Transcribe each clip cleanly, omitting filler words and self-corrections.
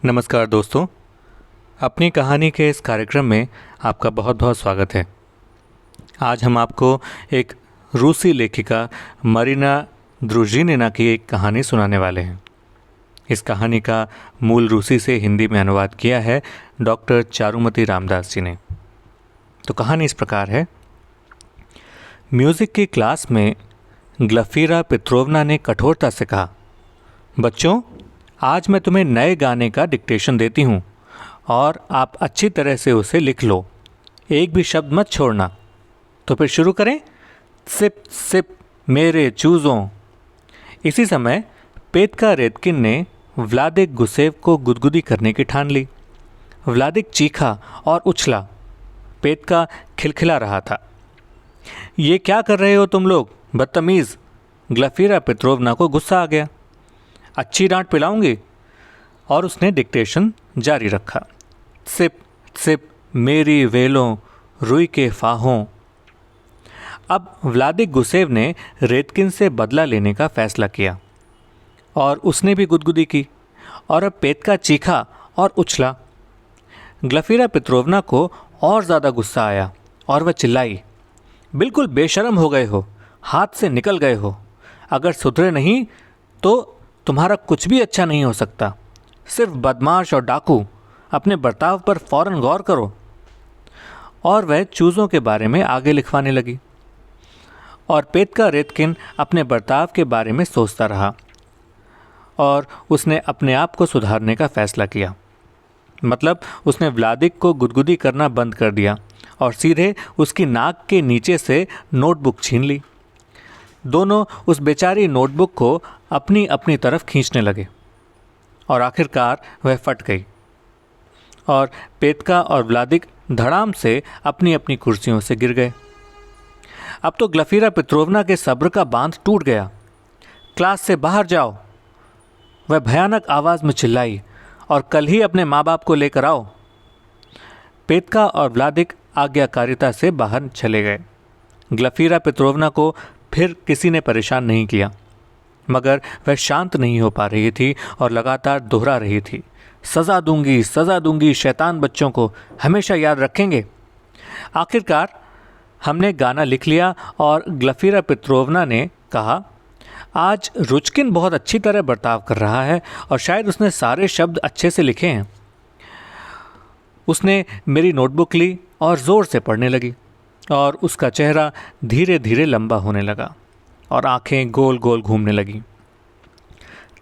नमस्कार दोस्तों, अपनी कहानी के इस कार्यक्रम में आपका बहुत बहुत स्वागत है। आज हम आपको एक रूसी लेखिका मारिना द्रुजीनिना की एक कहानी सुनाने वाले हैं। इस कहानी का मूल रूसी से हिंदी में अनुवाद किया है डॉक्टर चारुमती रामदास जी ने। तो कहानी इस प्रकार है। म्यूज़िक की क्लास में ग्लफीरा पेट्रोवना ने कठोरता से कहा, बच्चों, आज मैं तुम्हें नए गाने का डिक्टेशन देती हूँ और आप अच्छी तरह से उसे लिख लो, एक भी शब्द मत छोड़ना। तो फिर शुरू करें। सिप सिप मेरे चूज़ों। इसी समय पेटका रेतकिन ने व्लादिक गुसेव को गुदगुदी करने की ठान ली। व्लादिक चीखा और उछला। पेटका खिलखिला रहा था। ये क्या कर रहे हो तुम लोग, बदतमीज़। ग्लफीरा पेट्रोवना को गुस्सा आ गया। अच्छी डांट पिलाऊंगी। और उसने डिक्टेशन जारी रखा। सिप सिप मेरी वेलों, रुई के फाहों। अब व्लादिक गुसेव ने रेतकिन से बदला लेने का फैसला किया और उसने भी गुदगुदी की और अब पेटका चीखा और उछला। ग्लफीरा पेट्रोवना को और ज़्यादा गुस्सा आया और वह चिल्लाई, बिल्कुल बेशर्म हो गए हो, हाथ से निकल गए हो। अगर सुधरे नहीं तो तुम्हारा कुछ भी अच्छा नहीं हो सकता। सिर्फ बदमाश और डाकू, अपने बर्ताव पर फौरन गौर करो। और वह चूज़ों के बारे में आगे लिखवाने लगी और पेटका रेतकिन अपने बर्ताव के बारे में सोचता रहा और उसने अपने आप को सुधारने का फैसला किया। मतलब उसने व्लादिक को गुदगुदी करना बंद कर दिया और सीधे उसकी नाक के नीचे से नोटबुक छीन ली। दोनों उस बेचारी नोटबुक को अपनी अपनी तरफ खींचने लगे और आखिरकार वह फट गई और पेटका और व्लादिक धड़ाम से अपनी अपनी कुर्सियों से गिर गए। अब तो ग्लफीरा पेट्रोवना के सब्र का बांध टूट गया। क्लास से बाहर जाओ, वह भयानक आवाज़ में चिल्लाई, और कल ही अपने माँ बाप को लेकर आओ। पेटका और व्लादिक आज्ञाकारिता से बाहर चले गए। ग्लफीरा पेट्रोवना को फिर किसी ने परेशान नहीं किया, मगर वह शांत नहीं हो पा रही थी और लगातार दोहरा रही थी, सज़ा दूंगी, शैतान बच्चों को हमेशा याद रखेंगे। आखिरकार हमने गाना लिख लिया और ग्लफीरा पेट्रोवना ने कहा, आज रुचकिन बहुत अच्छी तरह बर्ताव कर रहा है और शायद उसने सारे शब्द अच्छे से लिखे हैं। उसने मेरी नोटबुक ली और ज़ोर से पढ़ने लगी और उसका चेहरा धीरे धीरे लंबा होने लगा और आंखें गोल गोल घूमने लगीं।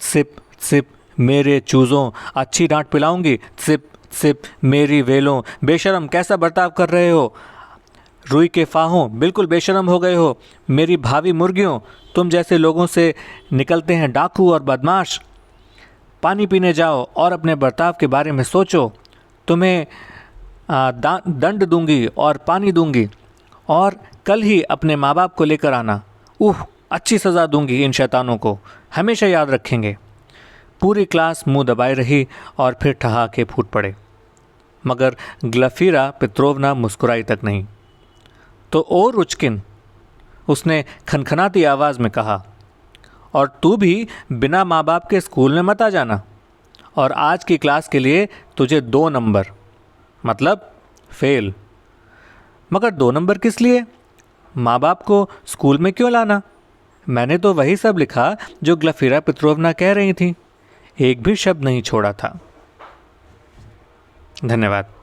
सिप सिप मेरे चूज़ों, अच्छी डांट पिलाऊंगी। सिप सिप मेरी वेलों, बेशर्म, कैसा बर्ताव कर रहे हो। रुई के फाहों, बिल्कुल बेशर्म हो गए हो। मेरी भावी मुर्गियों, तुम जैसे लोगों से निकलते हैं डाकू और बदमाश। पानी पीने जाओ और अपने बर्ताव के बारे में सोचो। तुम्हें दंड दूंगी और पानी दूंगी और कल ही अपने माँ बाप को लेकर आना। अच्छी सज़ा दूंगी, इन शैतानों को हमेशा याद रखेंगे। पूरी क्लास मुंह दबाए रही और फिर ठहाके फूट पड़े, मगर ग्लफीरा पेट्रोवना मुस्कुराई तक नहीं। तो ओ रुचकिन, उसने खनखनाती आवाज़ में कहा, और तू भी बिना माँ बाप के स्कूल में मत आ जाना। और आज की क्लास के लिए तुझे 2 नंबर, मतलब फेल। मगर 2 नंबर किस लिए? माँ बाप को स्कूल में क्यों लाना? मैंने तो वही सब लिखा जो ग्लफीरा पेट्रोवना कह रही थी, एक भी शब्द नहीं छोड़ा था। धन्यवाद।